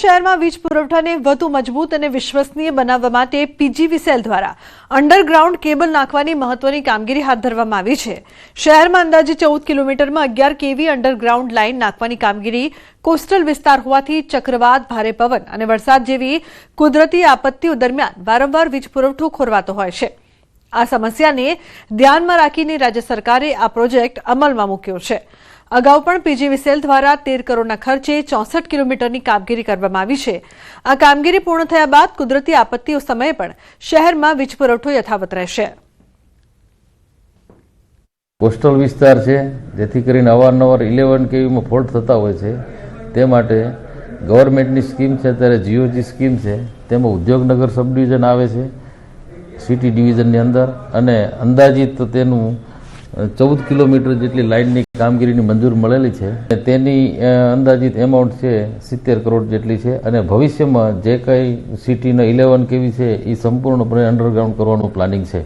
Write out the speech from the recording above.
શહેરમાં વીજ પુરવઠાને વધુ મજબૂત અને વિશ્વસનીય બનાવવા માટે પીજીવીસીએલ દ્વારા અંડરગ્રાઉન્ડ કેબલ નાખવાની મહત્વની કામગીરી હાથ ધરવામાં આવી છે। શહેરમાં અંદાજે 14 કિલોમીટરમાં 11 કેવી અંડરગ્રાઉન્ડ લાઇન નાખવાની કામગીરી કોસ્ટલ વિસ્તાર હોવાથી ચક્રવાત, ભારે પવન અને વરસાદ જેવી કુદરતી આપત્તિઓ દરમિયાન વારંવાર વીજ પુરવઠો ખોરવાતો હોય છે। આ સમસ્યાને ધ્યાનમાં રાખીને રાજ્ય સરકારે આ પ્રોજેક્ટ અમલમાં મૂક્યો છે। અગાઉ પણ પીજીવીસીએલ દ્વારા 13 કરોડના ખર્ચે 64 કિલોમીટરની કામગીરી કરવામાં આવી છે। આ કામગીરી પૂર્ણ થયા બાદ કુદરતી આપત્તિઓ સમયે પણ શહેરમાં વીજ પુરવઠો યથાવત રહેશે। કોસ્ટલ વિસ્તાર છે, જેથી કરીને અવારનવાર 11 કેવીમાં ફોલ્ટ થતા હોય છે। તે માટે ગવર્મેન્ટની સ્કીમ છે, ત્યારે જીઓજી સ્કીમ છે, તેમાં ઉદ્યોગનગર સબ ડિવિઝન આવે છે સિટી ડિવિઝનની અંદર, અને અંદાજિત તેનું 14 કિલોમીટર જેટલી લાઇનની કામગીરીની મંજૂર મળેલી છે। તેની અંદાજિત એમાઉન્ટ છે 70 કરોડ જેટલી છે, અને ભવિષ્યમાં જે કંઈ સિટીનો 11 કેવી છે એ સંપૂર્ણપણે અંડરગ્રાઉન્ડ કરવાનું પ્લાનિંગ છે।